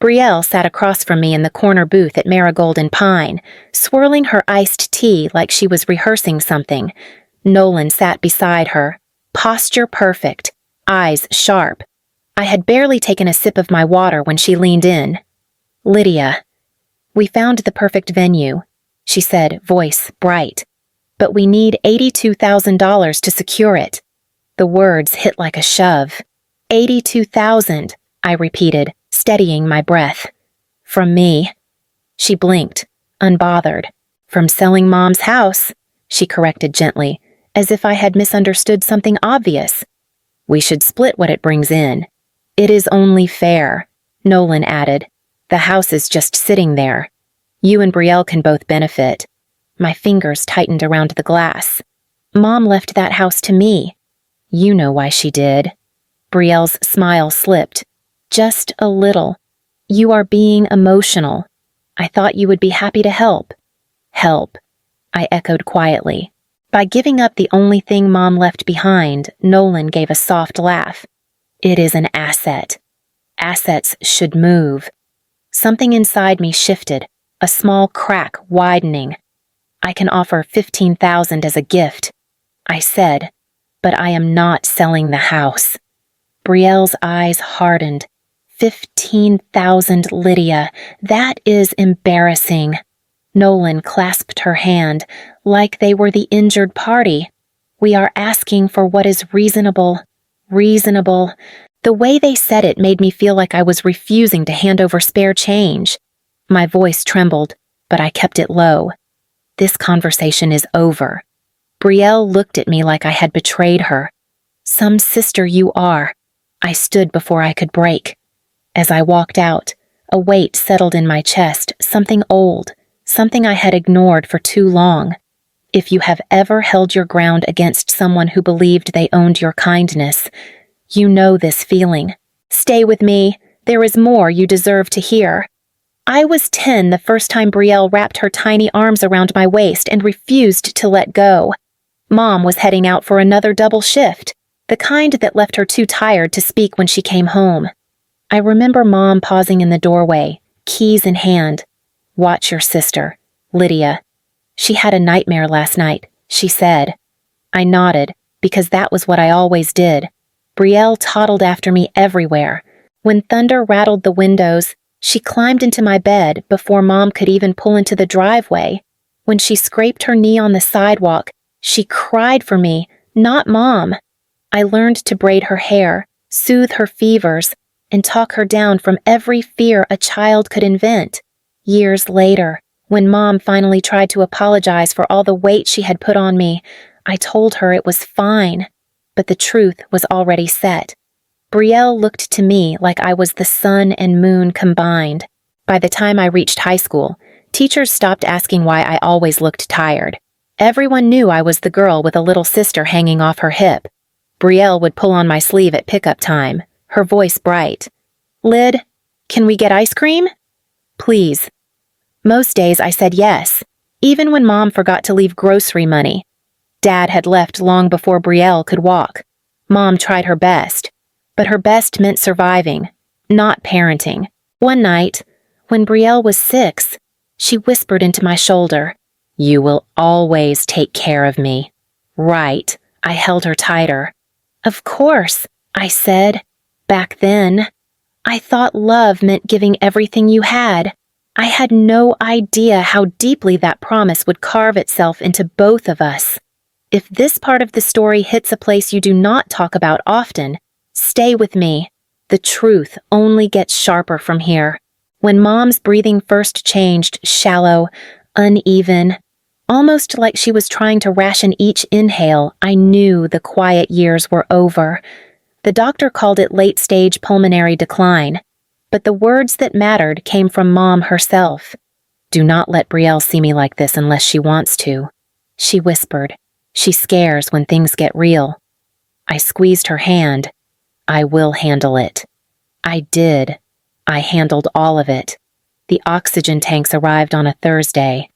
Brielle sat across from me in the corner booth at Marigold and Pine, swirling her iced tea like she was rehearsing something. Nolan sat beside her, posture perfect, eyes sharp. I had barely taken a sip of my water when she leaned in. "Lydia, we found the perfect venue," she said, voice bright. "But we need $82,000 to secure it." The words hit like a shove. 82,000, I repeated, steadying my breath. "From me." She blinked, unbothered. "From selling Mom's house," she corrected gently, as if I had misunderstood something obvious. "We should split what it brings in." "It is only fair," Nolan added. "The house is just sitting there. You and Brielle can both benefit." My fingers tightened around the glass. "Mom left that house to me." "You know why she did." Brielle's smile slipped. "Just a little. You are being emotional. I thought you would be happy to help." "Help," I echoed quietly. By giving up the only thing Mom left behind, Nolan gave a soft laugh. "It is an asset. Assets should move." Something inside me shifted, a small crack widening. "I can offer $15,000 as a gift," I said, "but I am not selling the house." Brielle's eyes hardened. 15,000, Lydia. That is embarrassing. Nolan clasped her hand, like they were the injured party. "We are asking for what is reasonable." Reasonable. The way they said it made me feel like I was refusing to hand over spare change. My voice trembled, but I kept it low. "This conversation is over." Brielle looked at me like I had betrayed her. "Some sister you are." I stood before I could break. As I walked out, a weight settled in my chest, something old, something I had ignored for too long. If you have ever held your ground against someone who believed they owned your kindness, you know this feeling. "Stay with me. There is more you deserve to hear." I was 10 the first time Brielle wrapped her tiny arms around my waist and refused to let go. Mom was heading out for another double shift, the kind that left her too tired to speak when she came home. I remember Mom pausing in the doorway, keys in hand. "Watch your sister, Lydia. She had a nightmare last night," she said. I nodded, because that was what I always did. Brielle toddled after me everywhere. When thunder rattled the windows, she climbed into my bed before Mom could even pull into the driveway. When she scraped her knee on the sidewalk, she cried for me, not Mom. I learned to braid her hair, soothe her fevers, and talk her down from every fear a child could invent. Years later, when Mom finally tried to apologize for all the weight she had put on me, I told her it was fine, but the truth was already set. Brielle looked to me like I was the sun and moon combined. By the time I reached high school, teachers stopped asking why I always looked tired. Everyone knew I was the girl with a little sister hanging off her hip. Brielle would pull on my sleeve at pickup time, her voice bright. "Lyd, can we get ice cream?" "Please." Most days I said yes, even when Mom forgot to leave grocery money. Dad had left long before Brielle could walk. Mom tried her best, but her best meant surviving, not parenting. One night, when Brielle was 6, she whispered into my shoulder, "You will always take care of me." "Right." I held her tighter. "Of course," I said. Back then, I thought love meant giving everything you had. I had no idea how deeply that promise would carve itself into both of us. If this part of the story hits a place you do not talk about often, stay with me. The truth only gets sharper from here. When Mom's breathing first changed, shallow, uneven, almost like she was trying to ration each inhale, I knew the quiet years were over. The doctor called it late-stage pulmonary decline, but the words that mattered came from Mom herself. "Do not let Brielle see me like this unless she wants to," she whispered. "She scares when things get real." I squeezed her hand. "I will handle it." I did. I handled all of it. The oxygen tanks arrived on a Thursday.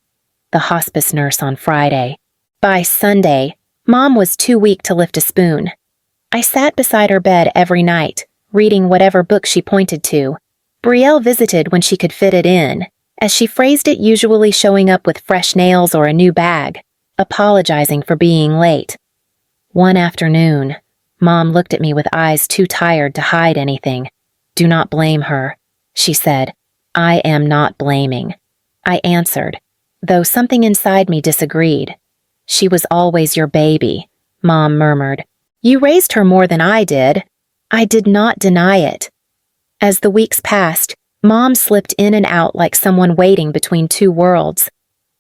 The hospice nurse on Friday. By Sunday, Mom was too weak to lift a spoon. I sat beside her bed every night, reading whatever book she pointed to. Brielle visited when she could fit it in, as she phrased it, usually showing up with fresh nails or a new bag, apologizing for being late. One afternoon, Mom looked at me with eyes too tired to hide anything. "Do not blame her," she said. "I am not blaming." I answered, though something inside me disagreed. "She was always your baby," Mom murmured. "You raised her more than I did." I did not deny it. As the weeks passed, Mom slipped in and out like someone waiting between two worlds.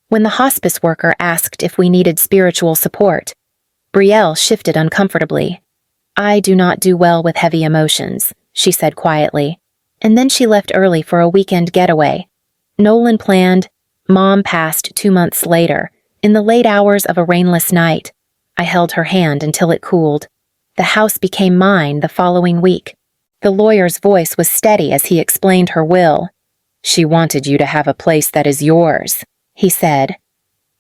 When the hospice worker asked if we needed spiritual support, Brielle shifted uncomfortably. "I do not do well with heavy emotions," she said quietly, and then she left early for a weekend getaway. Nolan planned. Mom passed 2 months later, in the late hours of a rainless night. I held her hand until it cooled. The house became mine the following week. The lawyer's voice was steady as he explained her will. "She wanted you to have a place that is yours," he said.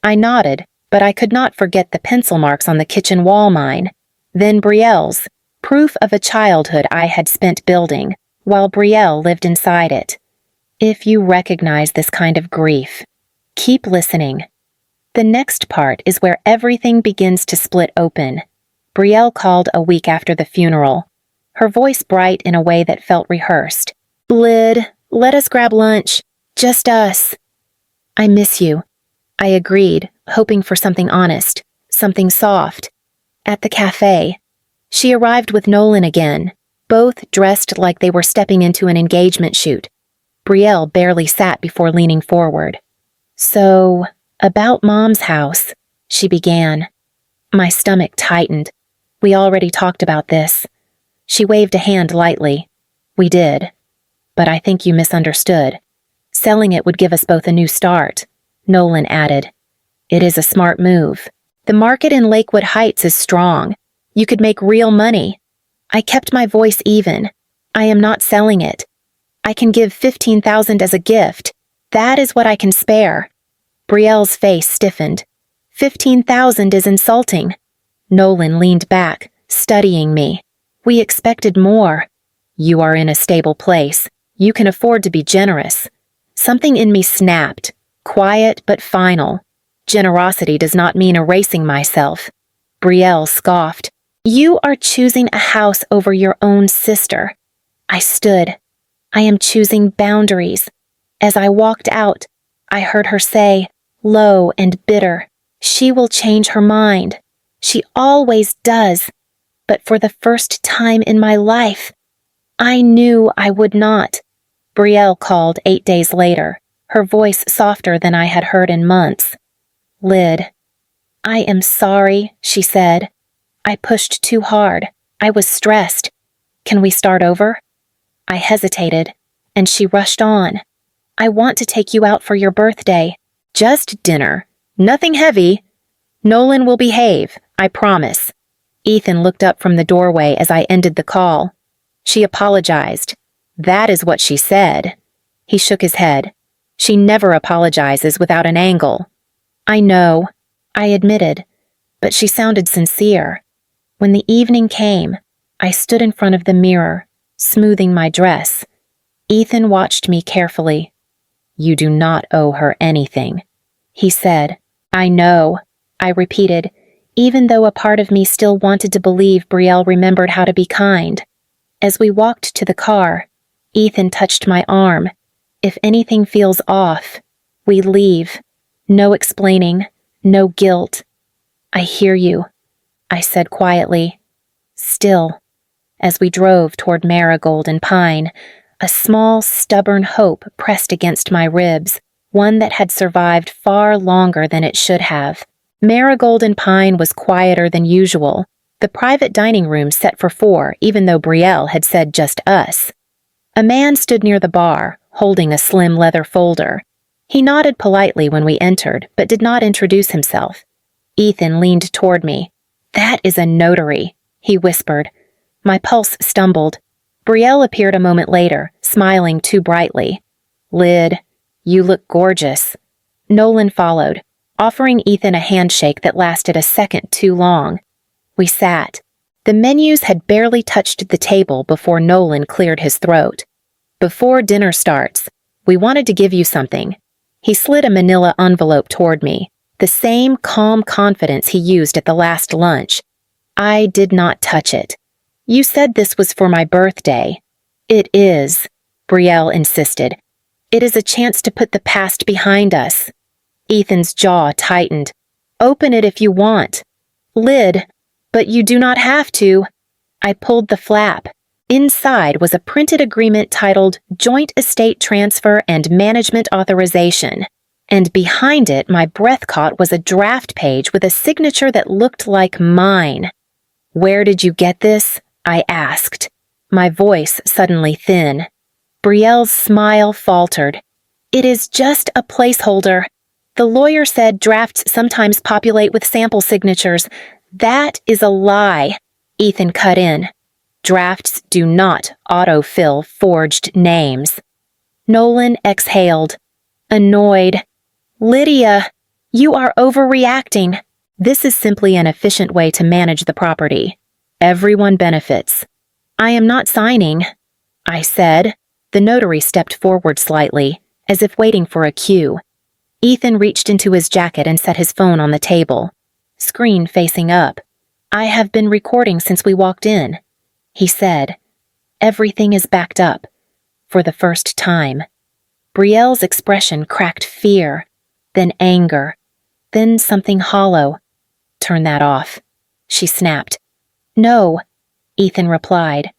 I nodded, but I could not forget the pencil marks on the kitchen wall mine. Then Brielle's, proof of a childhood I had spent building, while Brielle lived inside it. If you recognize this kind of grief, keep listening. The next part is where everything begins to split open. Brielle called a week after the funeral, her voice bright in a way that felt rehearsed. "Lid, let us grab lunch. Just us." "I miss you," I agreed, hoping for something honest, something soft. At the cafe, she arrived with Nolan again, both dressed like they were stepping into an engagement shoot. Brielle barely sat before leaning forward. "So, about Mom's house," she began. My stomach tightened. "We already talked about this." She waved a hand lightly. "We did. But I think you misunderstood. Selling it would give us both a new start," Nolan added. "It is a smart move. The market in Lakewood Heights is strong. You could make real money." I kept my voice even. "I am not selling it. I can give $15,000 as a gift. That is what I can spare." Brielle's face stiffened. "$15,000 is insulting." Nolan leaned back, studying me. "We expected more." "You are in a stable place. You can afford to be generous." Something in me snapped, quiet but final. Generosity does not mean erasing myself. Brielle scoffed. "You are choosing a house over your own sister." I stood. "I am choosing boundaries." As I walked out, I heard her say, low and bitter, "She will change her mind. She always does. But for the first time in my life, I knew I would not." Brielle called 8 days later, her voice softer than I had heard in months. "Lid, I am sorry," she said. "I pushed too hard. I was stressed. Can we start over?" I hesitated, and she rushed on. "I want to take you out for your birthday. Just dinner. Nothing heavy. Nolan will behave, I promise." Ethan looked up from the doorway as I ended the call. "She apologized." "That is what she said." He shook his head. "She never apologizes without an angle." "I know," I admitted, but she sounded sincere. When the evening came, I stood in front of the mirror, smoothing my dress. Ethan watched me carefully. "You do not owe her anything," he said. "I know," I repeated, even though a part of me still wanted to believe Brielle remembered how to be kind. As we walked to the car, Ethan touched my arm. "If anything feels off, we leave. No explaining, no guilt." "I hear you," I said quietly. Still, as we drove toward Marigold and Pine, a small, stubborn hope pressed against my ribs, one that had survived far longer than it should have. Marigold and Pine was quieter than usual, the private dining room set for 4, even though Brielle had said just us. A man stood near the bar, holding a slim leather folder. He nodded politely when we entered, but did not introduce himself. Ethan leaned toward me. "That is a notary," he whispered. My pulse stumbled. Brielle appeared a moment later, smiling too brightly. "Lid, you look gorgeous." Nolan followed, offering Ethan a handshake that lasted a second too long. We sat. The menus had barely touched the table before Nolan cleared his throat. Before dinner starts, we wanted to give you something. He slid a manila envelope toward me, the same calm confidence he used at the last lunch. I did not touch it. You said this was for my birthday. It is, Brielle insisted. It is a chance to put the past behind us. Ethan's jaw tightened. Open it if you want. Lid, but you do not have to. I pulled the flap. Inside was a printed agreement titled Joint Estate Transfer and Management Authorization, and behind it my breath caught was a draft page with a signature that looked like mine. Where did you get this? I asked, my voice suddenly thin. Brielle's smile faltered. It is just a placeholder. The lawyer said drafts sometimes populate with sample signatures. That is a lie, Ethan cut in. Drafts do not autofill forged names. Nolan exhaled, annoyed. Lydia, you are overreacting. This is simply an efficient way to manage the property. Everyone benefits. I am not signing, I said. The notary stepped forward slightly, as if waiting for a cue. Ethan reached into his jacket and set his phone on the table. Screen facing up. I have been recording since we walked in, he said. Everything is backed up. For the first time. Brielle's expression cracked fear, then anger, then something hollow. Turn that off, she snapped. No, Ethan replied.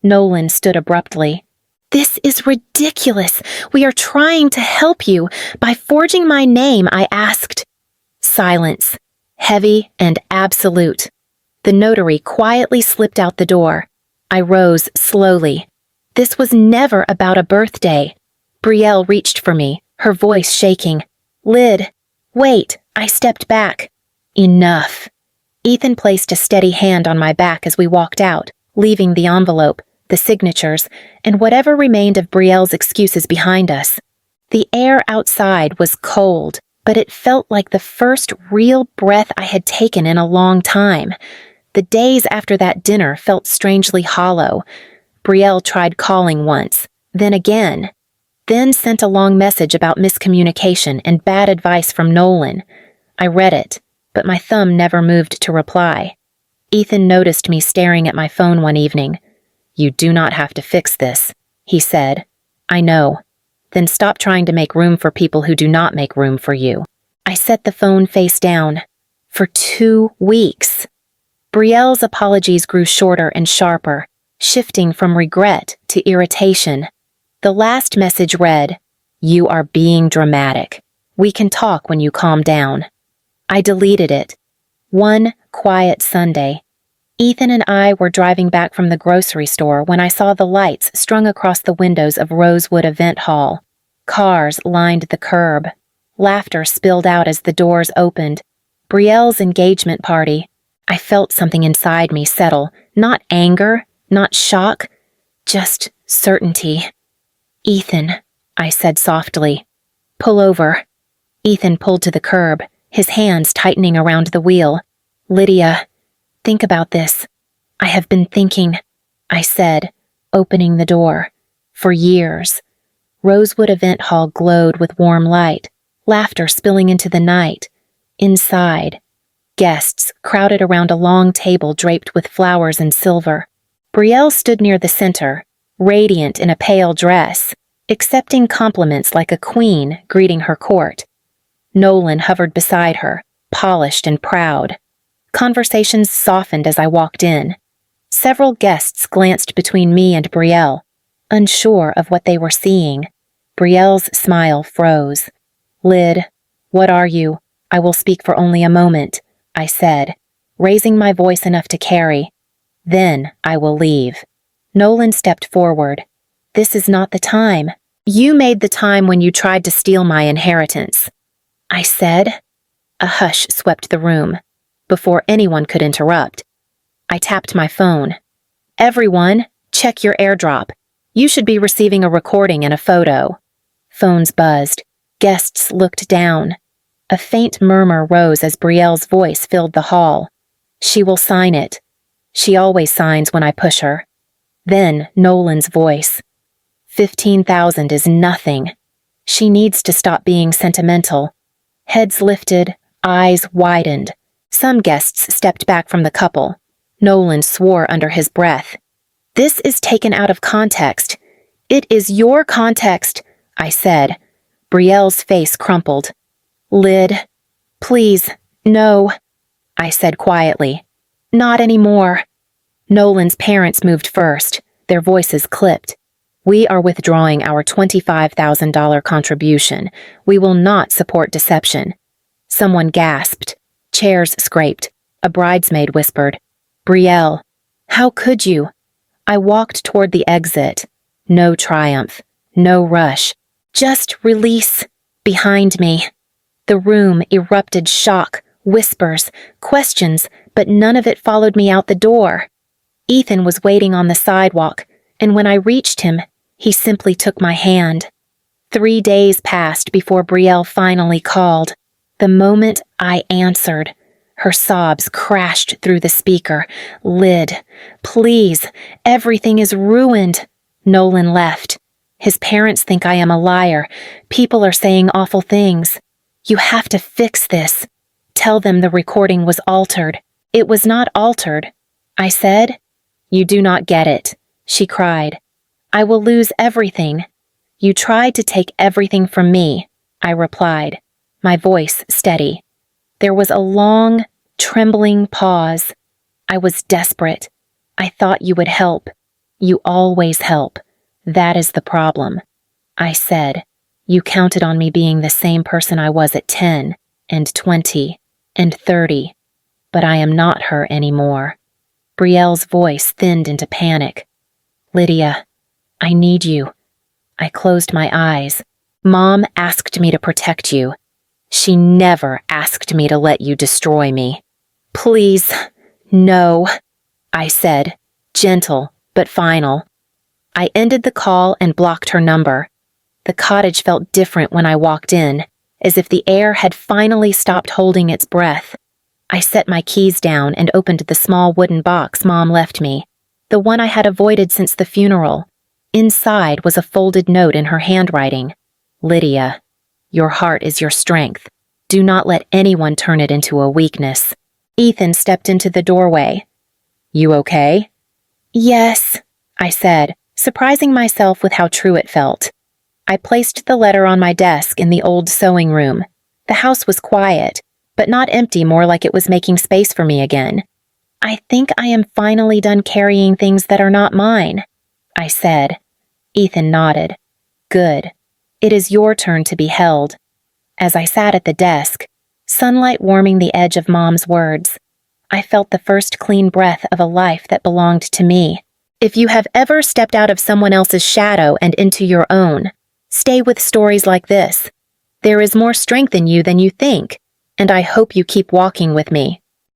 Nolan stood abruptly. This is ridiculous. We are trying to help you. By forging my name, I asked. Silence, heavy and absolute. The notary quietly slipped out the door. I rose slowly. This was never about a birthday. Brielle reached for me, her voice shaking. Lid, wait, I stepped back. Enough. Ethan placed a steady hand on my back as we walked out, leaving the envelope, the signatures, and whatever remained of Brielle's excuses behind us. The air outside was cold, but it felt like the first real breath I had taken in a long time. The days after that dinner felt strangely hollow. Brielle tried calling once, then again, then sent a long message about miscommunication and bad advice from Nolan. I read it, but my thumb never moved to reply. Ethan noticed me staring at my phone one evening. You do not have to fix this, he said. I know. Then stop trying to make room for people who do not make room for you. I set the phone face down. For 2 weeks. Brielle's apologies grew shorter and sharper, shifting from regret to irritation. The last message read, You are being dramatic. We can talk when you calm down. I deleted it. One quiet Sunday. Ethan and I were driving back from the grocery store when I saw the lights strung across the windows of Rosewood Event Hall. Cars lined the curb. Laughter spilled out as the doors opened. Brielle's engagement party. I felt something inside me settle. Not anger, not shock, just certainty. Ethan, I said softly. Pull over. Ethan pulled to the curb, his hands tightening around the wheel. Lydia, think about this. I have been thinking, I said, opening the door. For years. Rosewood Event Hall glowed with warm light, laughter spilling into the night. Inside, guests crowded around a long table draped with flowers and silver. Brielle stood near the center, radiant in a pale dress, accepting compliments like a queen greeting her court. Nolan hovered beside her, polished and proud. Conversations softened as I walked in. Several guests glanced between me and Brielle, unsure of what they were seeing. Brielle's smile froze. Lid, what are you? I will speak for only a moment, I said, raising my voice enough to carry. Then I will leave. Nolan stepped forward. This is not the time. You made the time when you tried to steal my inheritance. I said. A hush swept the room. Before anyone could interrupt, I tapped my phone. Everyone, check your AirDrop. You should be receiving a recording and a photo. Phones buzzed. Guests looked down. A faint murmur rose as Brielle's voice filled the hall. She will sign it. She always signs when I push her. Then Nolan's voice. $15,000 is nothing. She needs to stop being sentimental. Heads lifted, eyes widened. Some guests stepped back from the couple. Nolan swore under his breath. This is taken out of context. It is your context, I said. Brielle's face crumpled. Lid, please, no, I said quietly. Not anymore. Nolan's parents moved first. Their voices clipped. We are withdrawing our $25,000 contribution. We will not support deception. Someone gasped. Chairs scraped. A bridesmaid whispered, Brielle, how could you? I walked toward the exit. No triumph. No rush. Just release. Behind me. The room erupted shock, whispers, questions, but none of it followed me out the door. Ethan was waiting on the sidewalk, and when I reached him, he simply took my hand. 3 days passed before Brielle finally called. The moment I answered, her sobs crashed through the speaker. Lid, please, everything is ruined. Nolan left. His parents think I am a liar. People are saying awful things. You have to fix this. Tell them the recording was altered. It was not altered. I said. You do not get it, she cried. I will lose everything. You tried to take everything from me, I replied, my voice steady. There was a long, trembling pause. I was desperate. I thought you would help. You always help. That is the problem. I said, you counted on me being the same person I was at 10 and 20 and 30, but I am not her anymore. Brielle's voice thinned into panic. Lydia, I need you. I closed my eyes. Mom asked me to protect you. She never asked me to let you destroy me. Please, no, I said, gentle but final. I ended the call and blocked her number. The cottage felt different when I walked in, as if the air had finally stopped holding its breath. I set my keys down and opened the small wooden box Mom left me, the one I had avoided since the funeral. Inside was a folded note in her handwriting. Lydia, your heart is your strength. Do not let anyone turn it into a weakness. Ethan stepped into the doorway. You okay? Yes, I said, surprising myself with how true it felt. I placed the letter on my desk in the old sewing room. The house was quiet, but not empty, more like it was making space for me again. I think I am finally done carrying things that are not mine, I said. Ethan nodded. Good. It is your turn to be held. As I sat at the desk, sunlight warming the edge of Mom's words, I felt the first clean breath of a life that belonged to me. If you have ever stepped out of someone else's shadow and into your own, stay with stories like this. There is more strength in you than you think, and I hope you keep walking with me.